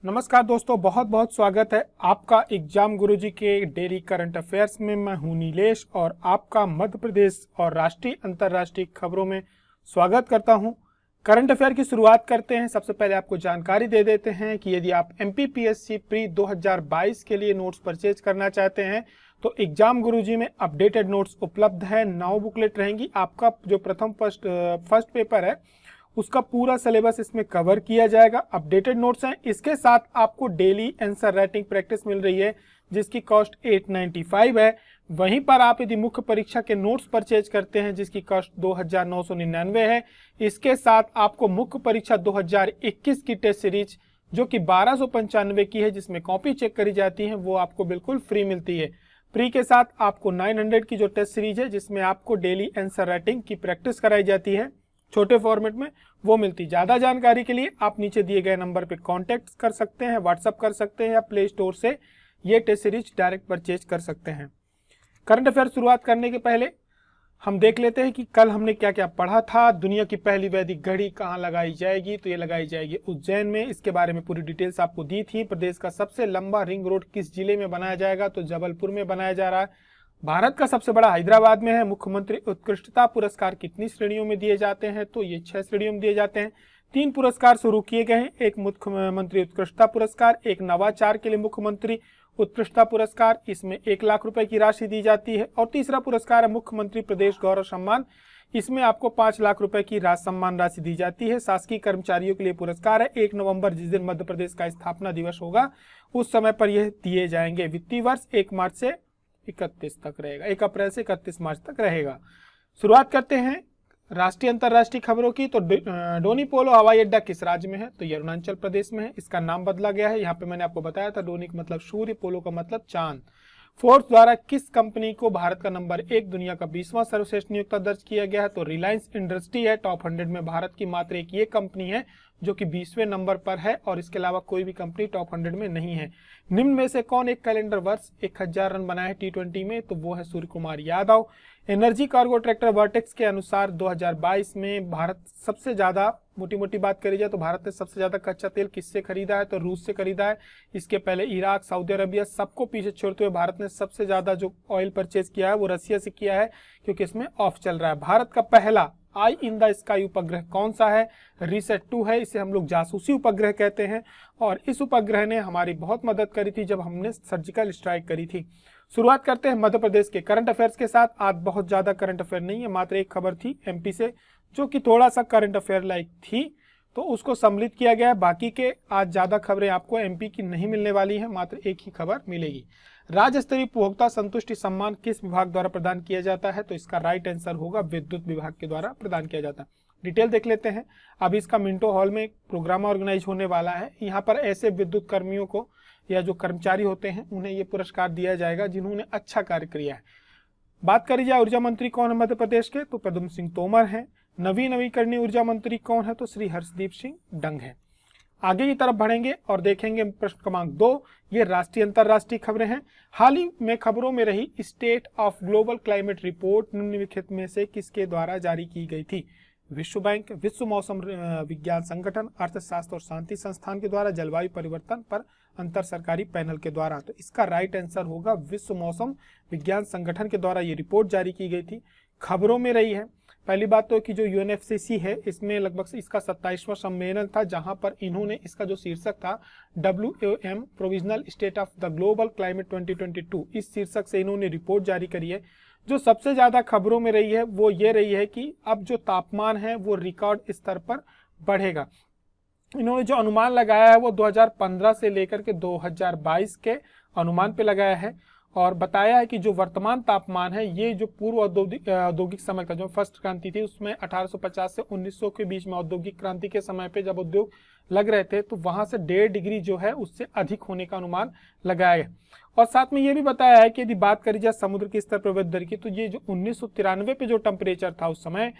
नमस्कार दोस्तों, बहुत बहुत स्वागत है आपका एग्जाम गुरुजी के डेली करंट अफेयर्स में। मैं हूं नीलेश और आपका मध्य प्रदेश और राष्ट्रीय अंतर्राष्ट्रीय खबरों में स्वागत करता हूं। करंट अफेयर की शुरुआत करते हैं। सबसे पहले आपको जानकारी दे देते हैं कि यदि आप एमपीपीएससी प्री 2022 के लिए नोट्स परचेज करना चाहते हैं तो एग्जाम गुरुजी में अपडेटेड नोट्स उपलब्ध है। 9 बुकलेट रहेंगी। आपका जो फर्स्ट पेपर है उसका पूरा सिलेबस इसमें कवर किया जाएगा। अपडेटेड नोट्स हैं। इसके साथ आपको डेली आंसर राइटिंग प्रैक्टिस मिल रही है जिसकी कॉस्ट 895 है। वहीं पर आप यदि मुख्य परीक्षा के नोट्स परचेज करते हैं जिसकी कॉस्ट 2999 है। इसके साथ आपको मुख्य परीक्षा 2021 की टेस्ट सीरीज जो कि 1295 की है, जिसमें कॉपी चेक करी जाती है, वो आपको बिल्कुल फ्री मिलती है। फ्री के साथ आपको 900 की जो टेस्ट सीरीज है जिसमें आपको डेली आंसर राइटिंग की प्रैक्टिस कराई जाती है छोटे फॉर्मेट में, वो मिलती। ज्यादा जानकारी के लिए आप नीचे दिए गए नंबर पे कांटेक्ट कर सकते हैं, व्हाट्सअप कर सकते हैं या प्ले स्टोर से ये टेस्ट सीरीज डायरेक्ट परचेज कर सकते हैं। करंट अफेयर शुरुआत करने के पहले हम देख लेते हैं कि कल हमने क्या क्या पढ़ा था। दुनिया की पहली वैदिक घड़ी कहाँ लगाई जाएगी, तो ये लगाई जाएगी उज्जैन में। इसके बारे में पूरी डिटेल्स आपको दी थी। प्रदेश का सबसे लंबा रिंग रोड किस जिले में बनाया जाएगा, तो जबलपुर में बनाया जा रहा है। भारत का सबसे बड़ा हैदराबाद में है। मुख्यमंत्री उत्कृष्टता पुरस्कार कितनी श्रेणियों में दिए जाते हैं, तो ये 6 श्रेणियों में दिए जाते हैं। 3 पुरस्कार शुरू किए गए हैं, एक मुख्यमंत्री उत्कृष्टता पुरस्कार, एक नवाचार के लिए मुख्यमंत्री उत्कृष्टता पुरस्कार, इसमें 1 लाख रुपए की राशि दी जाती है। और तीसरा पुरस्कार है मुख्यमंत्री प्रदेश गौरव सम्मान, इसमें आपको 5 लाख रुपए की सम्मान राशि दी जाती है। शासकीय कर्मचारियों के लिए पुरस्कार है। 1 नवंबर जिस दिन मध्य प्रदेश का स्थापना दिवस होगा उस समय पर यह दिए जाएंगे। वित्तीय वर्ष 1 मार्च से 31 तक रहेगा, 1 अप्रैल से 31 मार्च तक रहेगा। शुरुआत करते हैं राष्ट्रीय अंतर्राष्ट्रीय खबरों की। तो डोनी पोलो हवाई अड्डा किस राज्य में है, तो ये अरुणाचल प्रदेश में है। इसका नाम बदला गया है। यहाँ पे मैंने आपको बताया था डोनी का मतलब सूर्य, पोलो का मतलब चांद। फोर्ब्स द्वारा किस कंपनी को भारत का नंबर 1 दुनिया का 20वां सर्वश्रेष्ठ नियोक्ता दर्ज किया गया है, तो रिलायंस इंडस्ट्री है। टॉप 100 में भारत की मात्र एक ये कंपनी है जो कि 20वें नंबर पर है और इसके अलावा कोई भी कंपनी टॉप 100 में नहीं है। निम्न में से कौन एक कैलेंडर वर्ष 1000 रन बनाए T20 में, तो वो है Surya Kumar Yadav. Energy cargo tractor vertex के अनुसार 2022 में भारत सबसे ज्यादा, मोटी मोटी बात करी जाए तो भारत ने सबसे ज्यादा कच्चा तेल किससे खरीदा है, तो रूस से खरीदा है। इसके पहले इराक, सऊदी अरबिया, सबको पीछे छोड़ते हुए भारत ने सबसे ज्यादा जो ऑयल परचेज किया है वो रसिया से किया है, क्योंकि इसमें ऑफ चल रहा है। भारत का पहला आई इन द स्काई उपग्रह कौन सा है, रीसेट 2 है। इसे हम लोग जासूसी उपग्रह कहते हैं और इस उपग्रह ने हमारी बहुत मदद करी थी जब हमने सर्जिकल स्ट्राइक करी थी। शुरुआत करते हैं मध्य प्रदेश के करंट अफेयर्स के साथ। आज बहुत ज्यादा करंट अफेयर नहीं है, मात्र एक खबर थी एमपी से जो कि थोड़ा सा करंट अफेयर लाइक थी, तो उसको सम्मिलित किया गया है। बाकी के आज ज्यादा खबरें आपको एमपी की नहीं मिलने वाली है, मात्र एक ही खबर मिलेगी। राज्य स्तरीय उपभोक्ता संतुष्टि सम्मान किस विभाग द्वारा प्रदान किया जाता है, तो इसका राइट आंसर होगा विद्युत विभाग के द्वारा प्रदान किया जाता है। डिटेल देख लेते हैं। अभी इसका मिंटो हॉल में प्रोग्राम ऑर्गेनाइज होने वाला है। यहाँ पर ऐसे विद्युत कर्मियों को या जो कर्मचारी होते हैं उन्हें ये पुरस्कार दिया जाएगा जिन्होंने अच्छा कार्य किया है। बात करी जाए ऊर्जा मंत्री कौन है मध्य प्रदेश के, तो प्रद्युम्न सिंह तोमर हैं। नवीकरणीय ऊर्जा मंत्री कौन है, तो श्री हर्षदीप सिंह डंग है। आगे की तरफ बढ़ेंगे और देखेंगे प्रश्न क्रमांक 2। ये राष्ट्रीय अंतरराष्ट्रीय खबरें हैं। हाल ही में खबरों में रही state of global climate report निम्नलिखित में से किसके द्वारा जारी की गई थी, विश्व बैंक, विश्व मौसम विज्ञान संगठन, अर्थशास्त्र और शांति संस्थान के द्वारा, जलवायु परिवर्तन पर अंतर सरकारी पैनल के द्वारा। तो इसका राइट आंसर होगा विश्व मौसम विज्ञान संगठन के द्वारा ये रिपोर्ट जारी की गई थी। खबरों में रही है पहली बात तो कि जो यूएनएफसीसी है इसमें लगभग इसका 27वां सम्मेलन था, जहां पर इन्होंने इसका जो शीर्षक था WOM provisional state of the global climate 2022, इस शीर्षक से इन्होंने रिपोर्ट जारी करी है। जो सबसे ज्यादा खबरों में रही है वो ये रही है कि अब जो तापमान है वो रिकॉर्ड स्तर पर बढ़ेगा। इन्होंने जो अनुमान लगाया है वो 2015 से लेकर के 2022 के अनुमान पे लगाया है और बताया है कि जो वर्तमान तापमान है ये जो पूर्व औद्योगिक समय का जो फर्स्ट क्रांति थी उसमें 1850 से 1900 के बीच में औद्योगिक क्रांति के समय पे जब उद्योग लग रहे थे तो वहां से 1.5 डिग्री जो है उससे अधिक होने का अनुमान लगाया है। और साथ में ये भी बताया है कि यदि बात करी जाए समुद्र के स्तर पर वृद्धि दर की, तो ये जो 1993 पे जो टेम्परेचर था उस समय,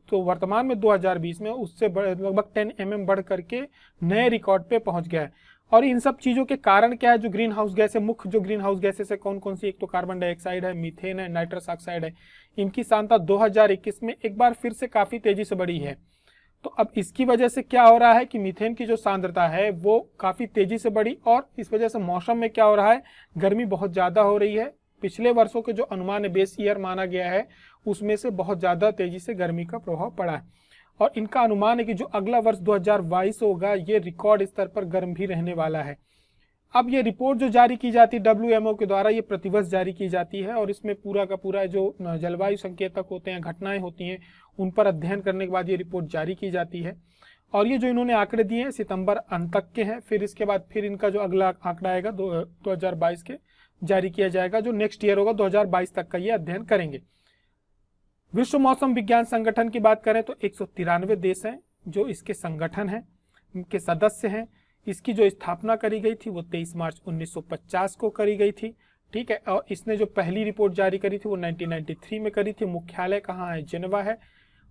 तो वर्तमान में 2020 में उससे लगभग 10 mm बढ़ करके नए रिकॉर्ड पे पहुंच गया है। और इन सब चीजों के कारण क्या है, जो ग्रीन हाउस गैस है, मुख्य जो ग्रीन हाउस गैसेस है कौन कौन सी, एक तो कार्बन डाइऑक्साइड है, मीथेन है, नाइट्रस ऑक्साइड है। इनकी सांद्रता 2021 में एक बार फिर से काफी तेजी से बढ़ी है। तो अब इसकी वजह से क्या हो रहा है कि मीथेन की जो सांद्रता है वो काफ़ी तेज़ी से बढ़ी, और इस वजह से मौसम में क्या हो रहा है, गर्मी बहुत ज़्यादा हो रही है। पिछले वर्षों के जो अनुमान है, बेस ईयर माना गया है, उसमें से बहुत ज़्यादा तेज़ी से गर्मी का प्रभाव पड़ा है। और इनका अनुमान है कि जो अगला वर्ष 2022 होगा, ये रिकॉर्ड स्तर पर गर्म भी रहने वाला है। अब ये रिपोर्ट जो जारी की जाती है WMO के द्वारा, ये प्रतिवर्ष जारी की जाती है, और इसमें पूरा का पूरा जो जलवायु संकेतक होते हैं, घटनाएं होती हैं, उन पर अध्ययन करने के बाद ये रिपोर्ट जारी की जाती है। और ये जो इन्होंने आंकड़े दिए हैं सितंबर अंत तक के हैं, फिर इसके बाद फिर इनका जो अगला आंकड़ा आएगा 2022 के जारी किया जाएगा, जो नेक्स्ट ईयर होगा 2022 तक का ये अध्ययन करेंगे। विश्व मौसम विज्ञान संगठन की बात करें तो 193 देश हैं जो इसके संगठन हैं, इनके सदस्य हैं। इसकी जो स्थापना करी गई थी वो 23 मार्च 1950 को करी गई थी, ठीक है। और इसने जो पहली रिपोर्ट जारी करी थी वो 1993 में करी थी। मुख्यालय कहाँ है, जिनेवा है।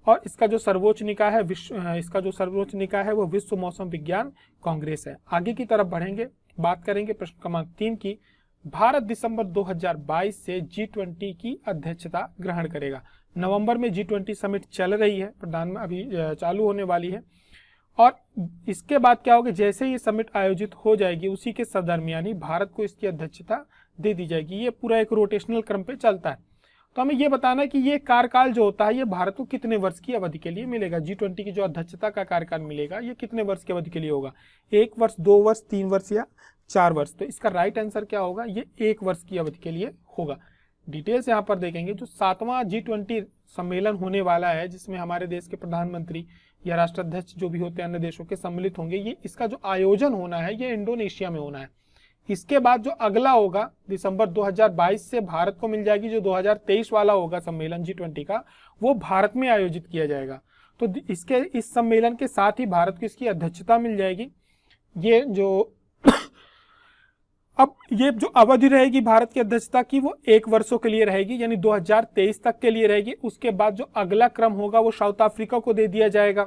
और इसका जो सर्वोच्च निकाय है वो विश्व मौसम विज्ञान कांग्रेस है। आगे की तरफ बढ़ेंगे, बात करेंगे प्रश्न क्रमांक 3 की। भारत दिसंबर 2022 से G20 की अध्यक्षता ग्रहण करेगा। नवंबर में G20 समिट चल रही है, प्रधान में अभी चालू होने वाली है। और इसके बाद क्या होगा, जैसे ही समिट आयोजित हो जाएगी उसी के सदरमियान ही भारत को इसकी अध्यक्षता दे दी जाएगी। ये पूरा एक रोटेशनल क्रम पे चलता है। तो हमें ये बताना है कि ये कार्यकाल जो होता है ये भारत को कितने वर्ष की अवधि के लिए मिलेगा। G20 की जो अध्यक्षता का कार्यकाल मिलेगा ये कितने वर्ष की अवधि के लिए होगा, 1 वर्ष, 2 वर्ष, 3 वर्ष या 4 वर्ष। तो इसका राइट आंसर क्या होगा, ये 1 वर्ष की अवधि के लिए होगा। डिटेल्स यहाँ पर देखेंगे। जो 7वां G20 सम्मेलन होने वाला है, जिसमें हमारे देश के प्रधानमंत्री या राष्ट्राध्यक्ष जो भी होते हैं अन्य देशों के सम्मिलित होंगे, ये इसका जो आयोजन होना है ये इंडोनेशिया में होना है। इसके बाद जो अगला होगा दिसंबर 2022 से भारत को मिल जाएगी, जो 2023 वाला होगा सम्मेलन G20 का, वो भारत में आयोजित किया जाएगा। तो इस सम्मेलन के साथ ही भारत को इसकी अध्यक्षता मिल जाएगी। ये जो अब ये जो अवधि रहेगी भारत की अध्यक्षता की वो 1 वर्षों के लिए रहेगी, यानी 2023 तक के लिए रहेगी। उसके बाद जो अगला क्रम होगा वो साउथ अफ्रीका को दे दिया जाएगा,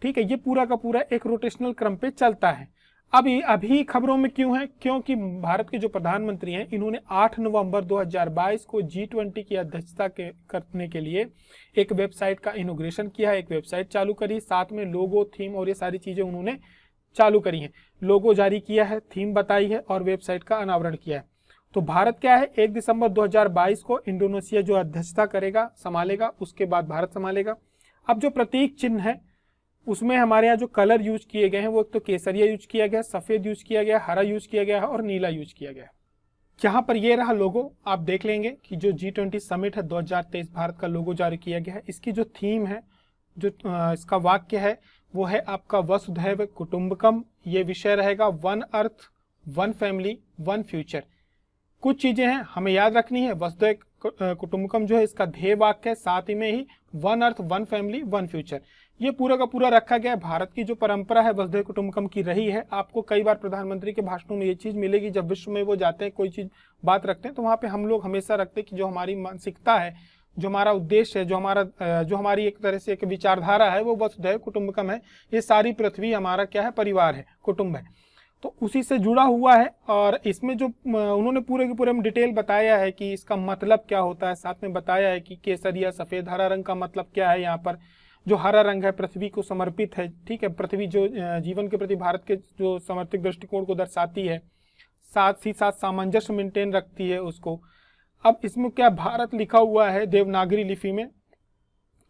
ठीक है। ये पूरा का पूरा एक रोटेशनल क्रम पे चलता है। अभी खबरों में क्यों है, क्योंकि भारत के जो प्रधानमंत्री हैं इन्होंने 8 नवंबर 2022 को G20 की अध्यक्षता करने के लिए एक वेबसाइट का इनॉग्रेशन किया है, एक वेबसाइट चालू करी, साथ में लोगो, थीम और ये सारी चीजें उन्होंने चालू करी हैं। लोगो जारी किया है, थीम बताई है और वेबसाइट का अनावरण किया है। तो भारत क्या है, 1 दिसंबर 2022 को इंडोनेशिया जो अध्यक्षता करेगा, संभालेगा, उसके बाद भारत संभालेगा। अब जो प्रतीक चिन्ह है उसमें हमारे यहाँ जो कलर यूज किए गए हैं वो एक तो केसरिया यूज किया गया, सफेद यूज किया गया, हरा यूज किया गया है और नीला यूज किया गया है। यहाँ पर ये रहा लोगो, आप देख लेंगे कि जो G20 समिट है 2023 भारत का लोगो जारी किया गया है। इसकी जो थीम है, जो इसका वाक्य है वो है आपका वसुधैव कुटुंबकम। ये विषय रहेगा one earth, one family, one future. कुछ चीजें हैं हमें याद रखनी है। वसुधैव कुटुंबकम जो है इसका ध्येय वाक्य है, साथ ही में ही one earth, one family, one future, ये पूरा का पूरा रखा गया है। भारत की जो परंपरा है वसुधैव कुटुंबकम की रही है। आपको कई बार प्रधानमंत्री के भाषणों में ये चीज मिलेगी, जब विश्व में वो जाते हैं कोई चीज बात रखते हैं तो वहां पे हम लोग हमेशा रखते हैं कि जो हमारी मानसिकता है, जो हमारा उद्देश्य है, जो हमारी एक तरह से एक विचारधारा है वो वसुधैव कुटुंबकम है। ये सारी पृथ्वी हमारा क्या है, परिवार है, कुटुंब है, तो उसी से जुड़ा हुआ है। और इसमें जो उन्होंने पूरे के पूरे में डिटेल बताया है कि इसका मतलब क्या होता है, साथ में बताया है कि केसरिया, सफेद, हरा रंग का मतलब क्या है। यहाँ पर जो हरा रंग है पृथ्वी को समर्पित है, ठीक है, पृथ्वी जो जीवन के प्रति भारत के जो समर्पित दृष्टिकोण को दर्शाती है, साथ ही साथ सामंजस्य मेंटेन रखती है उसको। अब इसमें क्या भारत लिखा हुआ है देवनागरी लिपि में।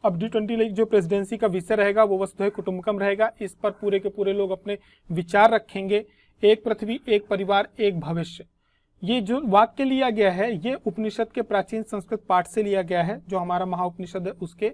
अब G20 जो प्रेसिडेंसी का विषय रहेगा वो वसुधैव कुटुंबकम रहेगा। इस पर पूरे के पूरे लोग अपने विचार रखेंगे। एक पृथ्वी, एक परिवार, एक भविष्य, ये जो वाक्य लिया गया है ये उपनिषद के प्राचीन संस्कृत पाठ से लिया गया है, जो हमारा महाउपनिषद है उसके।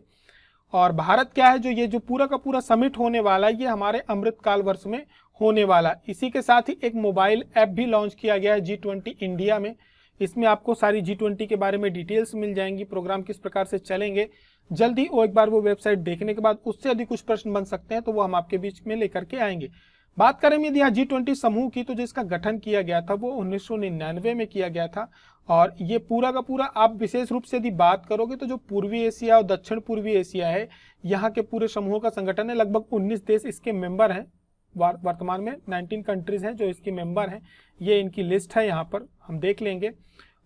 और भारत क्या है, जो ये जो पूरा का पूरा समिट होने वाला है ये हमारे अमृतकाल वर्ष में होने वाला। इसी के साथ ही एक मोबाइल ऐप भी लॉन्च किया गया है G20 इंडिया में। इसमें आपको सारी G20 के बारे में डिटेल्स मिल जाएंगी, प्रोग्राम किस प्रकार से चलेंगे। जल्दी एक बार वो वेबसाइट देखने के बाद उससे यदि कुछ प्रश्न बन सकते हैं तो वो हम आपके बीच में लेकर के आएंगे। बात करें यदि यहाँ G20 समूह की, तो जिसका गठन किया गया था वो 1999 में किया गया था। और ये पूरा का पूरा आप विशेष रूप से यदि बात करोगे तो जो पूर्वी एशिया और दक्षिण पूर्वी एशिया है, यहाँ के पूरे समूह का संगठन है। लगभग 19 देश इसके मेंबर हैं। वर्तमान में 19 कंट्रीज हैं जो इसके मेंबर हैं। ये इनकी लिस्ट है, यहाँ पर हम देख लेंगे।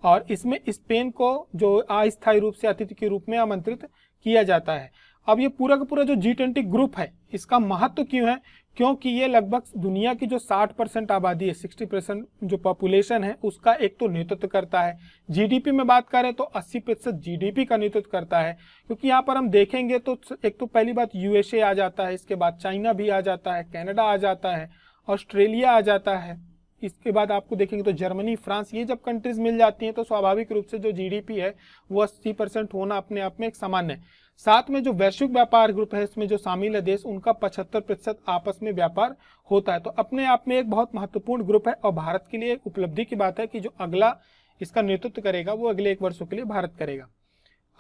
और इसमें स्पेन को जो अस्थायी रूप से अतिथि के रूप में आमंत्रित किया जाता है। अब ये पूरा का पूरा जो G20 ग्रुप है इसका महत्व क्यों है, क्योंकि ये लगभग दुनिया की जो 60% आबादी है, 60% जो पॉपुलेशन है उसका एक तो नेतृत्व करता है। जीडीपी में बात करें तो 80% जीडीपी का नेतृत्व करता है, क्योंकि यहाँ पर हम देखेंगे तो एक तो पहली बात यूएसए आ जाता है, इसके बाद चाइना भी आ जाता है, कनाडा आ जाता है, ऑस्ट्रेलिया आ जाता है, इसके बाद आपको देखेंगे तो जर्मनी, फ्रांस, ये जब कंट्रीज मिल जाती हैं तो स्वाभाविक रूप से जो जीडीपी है वो 80% होना अपने आप में एक सामान्य है। साथ में जो वैश्विक व्यापार ग्रुप है इसमें जो शामिल है देश, उनका 75% आपस में व्यापार होता है। तो अपने आप में एक बहुत महत्वपूर्ण ग्रुप है और भारत के लिए एक उपलब्धि की बात है कि जो अगला इसका नेतृत्व करेगा वो अगले 1 वर्षों के लिए भारत करेगा।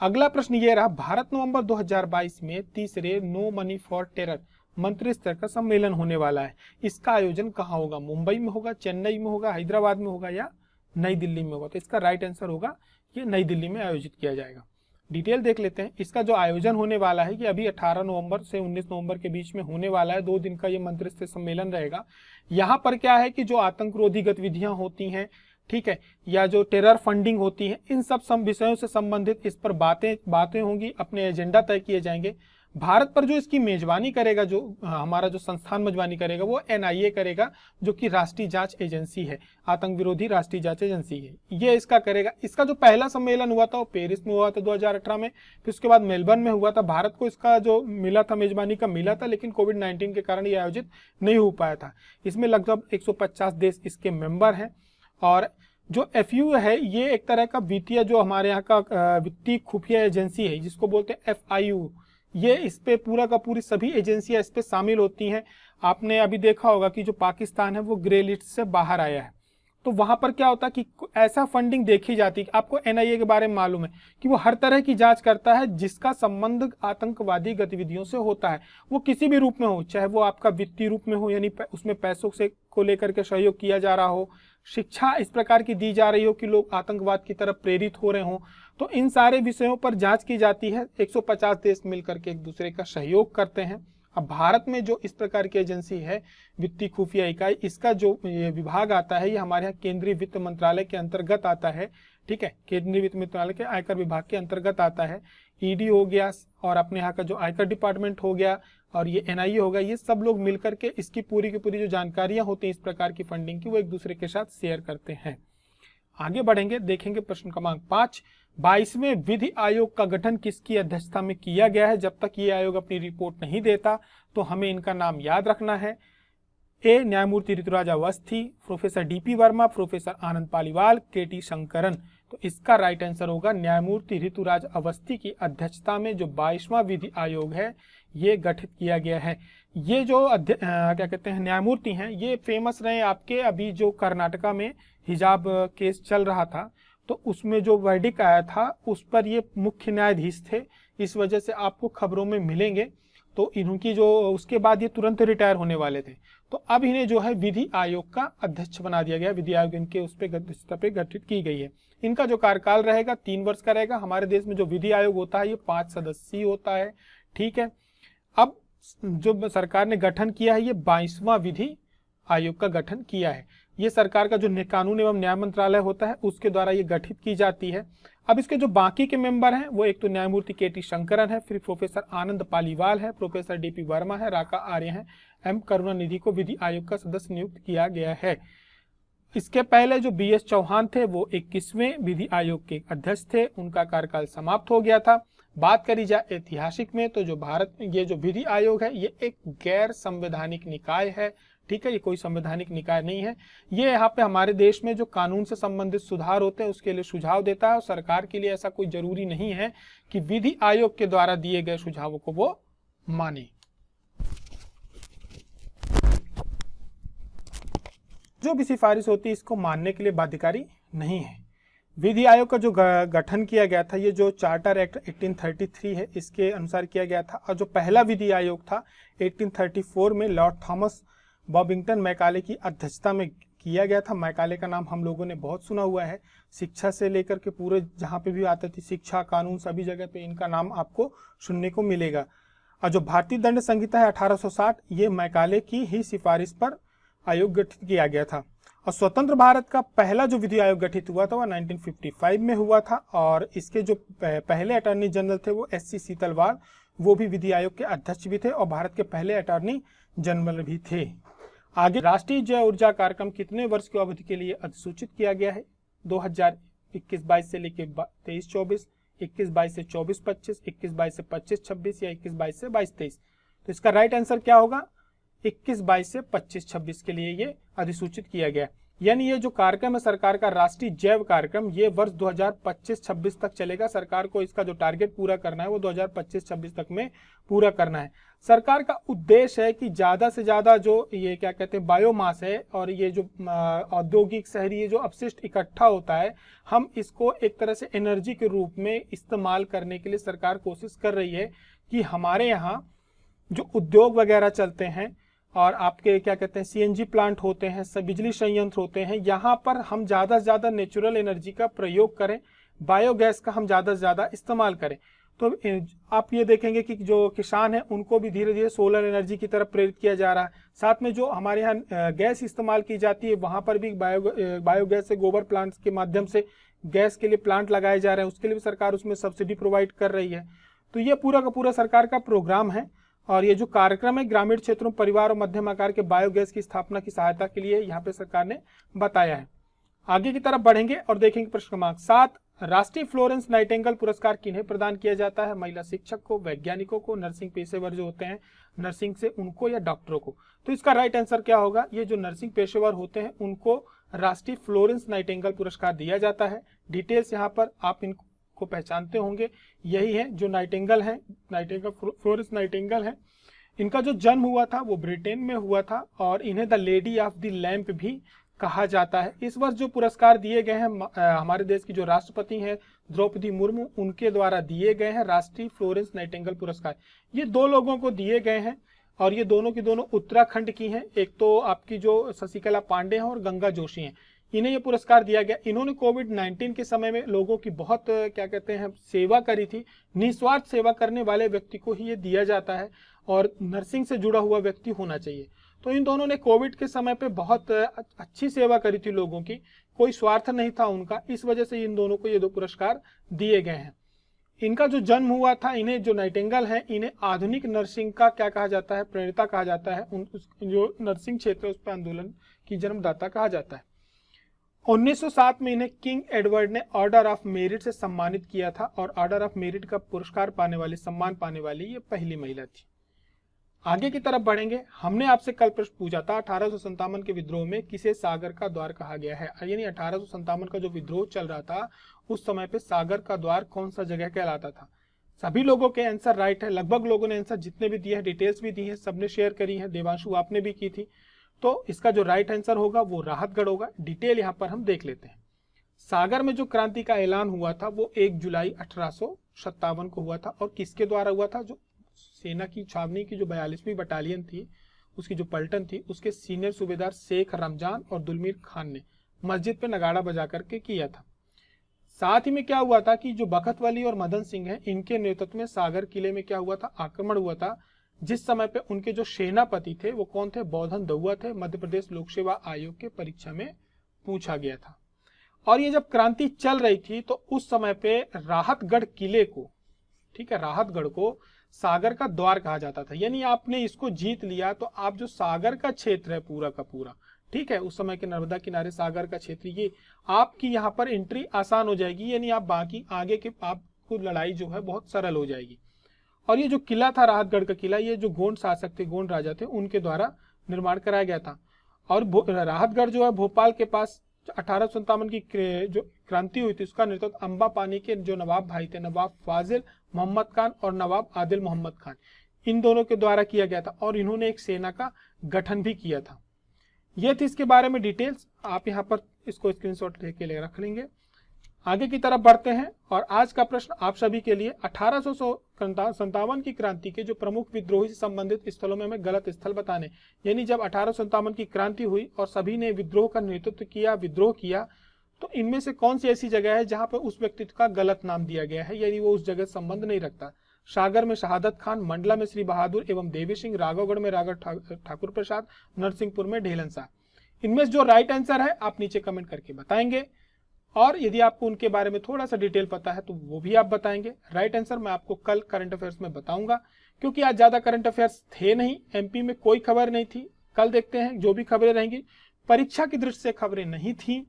अगला प्रश्न ये रहा, भारत नवंबर 2022 में तीसरे नो मनी फॉर टेरर मंत्री स्तर का सम्मेलन होने वाला है। इसका आयोजन कहाँ होगा? मुंबई में होगा, चेन्नई में होगा, हैदराबाद में होगा या नई दिल्ली में होगा? तो इसका राइट आंसर होगा ये नई दिल्ली में आयोजित किया जाएगा। डिटेल देख लेते हैं। इसका जो आयोजन होने वाला है कि अभी 18 नवंबर से 19 नवंबर के बीच में होने वाला है, 2 दिन का ये मंत्रिस्तरीय सम्मेलन रहेगा। यहाँ पर क्या है कि जो आतंकरोधी गतिविधियां होती हैं, ठीक है, या जो टेरर फंडिंग होती है, इन सब विषयों से संबंधित इस पर बातें होंगी, अपने एजेंडा तय किए जाएंगे। भारत पर जो इसकी मेजबानी करेगा, जो हमारा जो संस्थान मेजबानी करेगा वो एनआईए करेगा, जो कि राष्ट्रीय जांच एजेंसी है, आतंक विरोधी राष्ट्रीय जांच एजेंसी है, ये इसका करेगा। इसका जो पहला सम्मेलन हुआ था वो पेरिस में हुआ था 2018 में, फिर उसके बाद मेलबर्न में हुआ था। भारत को इसका जो मिला था, मेजबानी का मिला था, लेकिन कोविड-19 के कारण ये आयोजित नहीं हो पाया था। इसमें लगभग 150 देश इसके मेंबर हैं। और जो FU है ये एक तरह का वित्तीय, जो हमारे यहाँ का वित्तीय खुफिया एजेंसी है जिसको बोलते हैं FIU, ये इस पे पूरा का पूरी सभी एजेंसियां इस पे शामिल होती हैं। आपने अभी देखा होगा कि जो पाकिस्तान है वो ग्रे लिस्ट से बाहर आया है, तो वहां पर क्या होता है कि ऐसा फंडिंग देखी जाती है। आपको NIA के बारे में मालूम है कि वो हर तरह की जांच करता है जिसका संबंध आतंकवादी गतिविधियों से होता है, वो किसी भी रूप में हो, चाहे वो आपका वित्तीय रूप में हो, यानी उसमें पैसों से को लेकर के सहयोग किया जा रहा हो, शिक्षा इस प्रकार की दी जा रही हो कि लोग आतंकवाद की तरफ प्रेरित हो रहे हों, तो इन सारे विषयों पर जांच की जाती है। 150 देश मिलकर के एक दूसरे का सहयोग करते हैं। अब भारत में जो इस प्रकार की एजेंसी है वित्तीय खुफिया इकाई, इसका जो ये विभाग आता है ये हमारे यहाँ केंद्रीय वित्त मंत्रालय के अंतर्गत आता है, ठीक है, केंद्रीय वित्त मंत्रालय के आयकर विभाग के अंतर्गत आता है। ईडी हो गया और अपने यहाँ का जो आयकर डिपार्टमेंट हो गया और ये NIA हो गया, ये सब लोग मिलकर के इसकी पूरी की पूरी जो जानकारियां होती हैं इस प्रकार की फंडिंग की, वो एक दूसरे के साथ शेयर करते हैं। आगे बढ़ेंगे, देखेंगे प्रश्न क्रमांक 5, 22वें विधि आयोग का गठन किसकी अध्यक्षता में किया गया है? जब तक ये आयोग अपनी रिपोर्ट नहीं देता तो हमें इनका नाम याद रखना है। ए न्यायमूर्ति Rituraj Awasthi, professor DP Verma, professor Anand Paliwal, KT Shankaran. तो इसका राइट आंसर होगा न्यायमूर्ति ऋतुराज अवस्थी की अध्यक्षता में जो 22वां विधि आयोग है ये गठित किया गया है। ये जो क्या कहते हैं न्यायमूर्ति हैं, ये फेमस रहे आपके, अभी जो कर्नाटका में हिजाब केस चल रहा था तो उसमें जो वर्डिक्ट आया था उस पर ये मुख्य न्यायाधीश थे, इस वजह से आपको खबरों में मिलेंगे। तो इनकी जो उसके बाद ये तुरंत रिटायर होने वाले थे, तो अब इन्हें जो है विधि आयोग का अध्यक्ष बना दिया गया। विधि आयोग इनके उस पे गठित की गई है। इनका जो कार्यकाल रहेगा 3 वर्ष का रहेगा। हमारे देश में जो विधि आयोग होता है ये 5 सदस्यीय होता है, ठीक है। अब जो सरकार ने गठन किया है ये 22वां विधि आयोग का गठन किया है। ये सरकार का जो कानून एवं न्याय मंत्रालय होता है उसके द्वारा ये गठित की जाती है। अब इसके जो बाकी के मेंबर हैं वो एक तो न्यायमूर्ति KT शंकरन है, फिर प्रोफेसर आनंद पालीवाल है, प्रोफेसर DP वर्मा है, राका आर्य है, M करुणानिधि को विधि आयोग का सदस्य नियुक्त किया गया है। इसके पहले जो BS चौहान थे वो 21वें विधि आयोग के अध्यक्ष थे, उनका कार्यकाल समाप्त हो गया था। बात करी जाए ऐतिहासिक में तो जो भारत में ये जो विधि आयोग है ये एक गैर संवैधानिक निकाय है, ठीक है, ये कोई संवैधानिक निकाय नहीं है। ये यहाँ पे हमारे देश में जो कानून से संबंधित सुधार होते हैं उसके लिए सुझाव देता है और सरकार के लिए ऐसा कोई जरूरी नहीं है कि विधि आयोग के द्वारा दिए गए सुझावों को वो माने। जो भी सिफारिश होती है इसको मानने के लिए बाध्यकारी नहीं है। विधि आयोग का जो गठन किया गया था ये जो चार्टर एक्ट 1833 है इसके अनुसार किया गया था, और जो पहला विधि आयोग था 1834 में लॉर्ड थॉमस बॉबिंगटन मैकाले की अध्यक्षता में किया गया था। मैकाले का नाम हम लोगों ने बहुत सुना हुआ है, शिक्षा से लेकर के पूरे जहाँ पे भी आते थे, शिक्षा, कानून, सभी जगह पे इनका नाम आपको सुनने को मिलेगा। और जो भारतीय दंड संहिता है 1860 ये मैकाले की ही सिफारिश पर आयोग गठित किया गया था। और स्वतंत्र भारत का पहला जो विधि आयोग गठित हुआ था वह 1955 में हुआ था, और इसके जो पहले अटॉर्नी जनरल थे वो SC सीतलवाड़, वो भी विधि आयोग के अध्यक्ष भी थे और भारत के पहले अटॉर्नी जनरल भी थे। आगे, राष्ट्रीय जैव ऊर्जा कार्यक्रम कितने वर्ष की अवधि के लिए अधिसूचित किया गया है? 2021-22 से लेकर 23-24, 21-22 से 24-25, 21-22 से 25-26 या 21-22 से 22-23। तो इसका राइट आंसर क्या होगा? 21-22 से 25-26 के लिए ये अधिसूचित किया गया। यानी ये जो कार्यक्रम है सरकार का राष्ट्रीय जैव कार्यक्रम, ये वर्ष 2025-26 तक चलेगा। सरकार को इसका जो टारगेट पूरा करना है वो 2025-26 तक में पूरा करना है। सरकार का उद्देश्य है कि ज़्यादा से ज़्यादा जो ये क्या कहते हैं बायोमास है और ये जो औद्योगिक शहरी ये जो अपशिष्ट इकट्ठा होता है, हम इसको एक तरह से एनर्जी के रूप में इस्तेमाल करने के लिए सरकार कोशिश कर रही है कि हमारे यहाँ जो उद्योग वगैरह चलते हैं और आपके क्या कहते हैं सीएनजी प्लांट होते हैं, सब बिजली संयंत्र होते हैं, यहाँ पर हम ज़्यादा से ज़्यादा नेचुरल एनर्जी का प्रयोग करें, बायोगैस का हम ज़्यादा से ज़्यादा इस्तेमाल करें। तो आप ये देखेंगे कि जो किसान हैं उनको भी धीरे धीरे सोलर एनर्जी की तरफ प्रेरित किया जा रहा है। साथ में जो हमारे यहाँ गैस इस्तेमाल की जाती है वहाँ पर भी बायोगैस से गोबर प्लांट्स के माध्यम से गैस के लिए प्लांट लगाए जा रहे हैं, उसके लिए भी सरकार उसमें सब्सिडी प्रोवाइड कर रही है। तो ये पूरा का पूरा सरकार का प्रोग्राम है और ये जो कार्यक्रम है ग्रामीण क्षेत्रों में परिवार और मध्यम आकार के बायोगैस की स्थापना की सहायता के लिए यहाँ पे सरकार ने बताया है। आगे की तरफ बढ़ेंगे और देखेंगे प्रश्न क्रमांक 7, राष्ट्रीय फ्लोरेंस नाइटिंगेल पुरस्कार किन्हें प्रदान किया जाता है? महिला शिक्षक को, वैज्ञानिकों को, नर्सिंग पेशेवर जो होते हैं नर्सिंग से उनको, या डॉक्टरों को? तो इसका राइट आंसर क्या होगा? ये जो नर्सिंग पेशेवर होते हैं उनको राष्ट्रीय फ्लोरेंस नाइटिंगेल पुरस्कार दिया जाता है। डिटेल्स यहाँ पर आप इनको पहचानते होंगे, यही है जो नाइटिंगेल है, फ्लोरेंस नाइटिंगेल है। इनका जो जन्म हुआ था वो ब्रिटेन में हुआ था और इन्हें the lady of the lamp भी कहा जाता है। इस वर्ष जो पुरस्कार दिए गए हैं हमारे देश की जो राष्ट्रपति हैं द्रौपदी मुर्मू, उनके द्वारा दिए गए हैं राष्ट्रीय फ्लोरेंस नाइटिंगेल पुरस्कार। ये 2 लोगों को दिए गए हैं और ये दोनों की दोनों उत्तराखंड की हैं। एक तो आपकी जो शशिकला पांडे हैं और गंगा जोशी हैं, इन्हें ये पुरस्कार दिया गया। इन्होंने कोविड-19 के समय में लोगों की बहुत क्या कहते हैं सेवा करी थी। निस्वार्थ सेवा करने वाले व्यक्ति को ही ये दिया जाता है और नर्सिंग से जुड़ा हुआ व्यक्ति होना चाहिए। तो इन दोनों ने कोविड के समय पे बहुत अच्छी सेवा करी थी लोगों की, कोई स्वार्थ नहीं था उनका, इस वजह से इन दोनों को ये 2 पुरस्कार दिए गए हैं। इनका जो जन्म हुआ था, इन्हें जो नाइटिंगेल है इन्हें आधुनिक नर्सिंग का क्या कहा जाता है? प्रणेता कहा जाता है। जो नर्सिंग क्षेत्र है उस पर आंदोलन की जन्मदाता कहा जाता है। 1907 में इन्हें किंग एडवर्ड ने ऑर्डर ऑफ मेरिट से सम्मानित किया था और ऑर्डर ऑफ मेरिट का पुरस्कार पाने वाली, सम्मान पाने वाली ये पहली महिला थी। आगे की तरफ बढ़ेंगे। हमने आपसे कल प्रश्न पूछा था 1857 के विद्रोह में किसे सागर का द्वार कहा गया है? यानी 1857 का जो विद्रोह चल रहा था उस समय पे सागर का द्वार कौन सा जगह कहलाता था? सभी लोगों के आंसर राइट है, लगभग लोगों ने आंसर जितने भी दिए हैं, डिटेल्स भी दी है, सबने शेयर करी है। देवांशु आपने भी की थी। तो इसका जो राइट आंसर होगा वो राहतगढ़ होगा। डिटेल यहाँ पर हम देख लेते हैं। सागर में जो क्रांति का ऐलान हुआ था वो 1 जुलाई 1857 को हुआ था और किसके द्वारा हुआ था? जो सेना की छावनी की जो 42वीं बटालियन थी, उसकी जो पलटन थी, उसके सीनियर सूबेदार शेख रमजान और दुलमीर खान ने मस्जिद पे नगाड़ा बजा करके किया था। साथ ही में क्या हुआ था कि जो बखतवली और मदन सिंह हैं, इनके नेतृत्व में सागर किले में क्या हुआ था? आक्रमण हुआ था, जिस समय पे उनके जो सेनापति थे वो कौन थे? बौधन दहुआ थे। मध्य प्रदेश लोक सेवा आयोग के परीक्षा में पूछा गया था। और ये जब क्रांति चल रही थी तो उस समय पे राहतगढ़ किले को, ठीक है, राहतगढ़ को सागर का द्वार कहा जाता था। यानी आपने इसको जीत लिया तो आप जो सागर का क्षेत्र है पूरा का पूरा, ठीक है, उस समय के नर्मदा किनारे सागर का क्षेत्र, ये आपकी यहाँ पर एंट्री आसान हो जाएगी। यानी आप बाकी आगे के आपको लड़ाई जो है बहुत सरल हो जाएगी। और ये जो किला था राहतगढ़ का किला, ये जो गोंड शासक थे, गोंड राजा थे, उनके द्वारा निर्माण कराया गया था। और राहतगढ़ जो है भोपाल के पास 1857 की जो क्रांति हुई थी उसका नेतृत्व अंबा पानी के जो नवाब भाई थे, नवाब फाजिल मोहम्मद खान और नवाब आदिल मोहम्मद खान, इन दोनों के द्वारा किया गया था और इन्होंने एक सेना का गठन भी किया था। ये थी इसके बारे में डिटेल्स, आप यहाँ पर इसको स्क्रीनशॉट लेके रख लेंगे। आगे की तरफ बढ़ते हैं और आज का प्रश्न आप सभी के लिए 1857 की क्रांति के जो प्रमुख विद्रोही से संबंधित स्थलों में हमें गलत स्थल बताने, यानी जब 1857 की क्रांति हुई और सभी ने विद्रोह का नेतृत्व किया, विद्रोह किया, तो इनमें से कौन सी ऐसी जगह है जहां पर उस व्यक्तित्व का गलत नाम दिया गया है, यानी वो उस जगह संबंध नहीं रखता? सागर में शहादत खान, मंडला में श्री बहादुर एवं देवी सिंह, राघवगढ़ में राघव ठाकुर प्रसाद, नरसिंहपुर में ढेलन शाह। इनमें जो राइट आंसर है आप नीचे कमेंट करके बताएंगे। और यदि आपको उनके बारे में थोड़ा सा डिटेल पता है तो वो भी आप बताएंगे। राइट आंसर मैं आपको कल करंट अफेयर्स में बताऊंगा, क्योंकि आज ज़्यादा करंट अफेयर्स थे नहीं, एमपी में कोई खबर नहीं थी। कल देखते हैं जो भी खबरें रहेंगी, परीक्षा की दृष्टि से खबरें नहीं थी,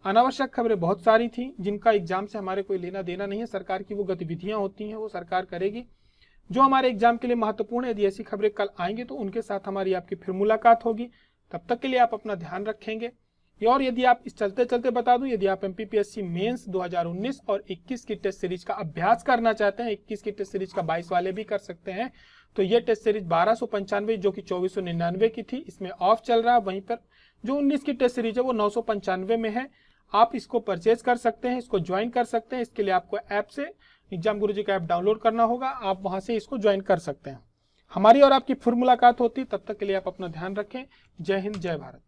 अनावश्यक खबरें बहुत सारी थी जिनका एग्जाम से हमारे कोई लेना देना नहीं है। सरकार की वो गतिविधियां होती हैं वो सरकार करेगी जो हमारे एग्जाम के लिए महत्वपूर्ण है। यदि ऐसी खबरें कल आएंगी तो उनके साथ हमारी आपकी फिर मुलाकात होगी। तब तक के लिए आप अपना ध्यान रखेंगे। और यदि आप इस चलते चलते बता दूं, यदि आप एमपीपीएससी मेंस 2019 और 21 की टेस्ट सीरीज का अभ्यास करना चाहते हैं, 21 की टेस्ट सीरीज का 22 वाले भी कर सकते हैं, तो ये टेस्ट सीरीज 1295 जो कि 2499 की थी, इसमें ऑफ चल रहा है। वहीं पर जो 19 की टेस्ट सीरीज है वो 995 में है। आप इसको परचेज कर सकते हैं, इसको ज्वाइन कर सकते हैं। इसके लिए आपको ऐप से एग्जाम गुरुजी का ऐप डाउनलोड करना होगा, आप वहां से इसको ज्वाइन कर सकते हैं। हमारी और आपकी फिर मुलाकात होती, तब तक के लिए आप अपना ध्यान रखें। जय हिंद, जय भारत।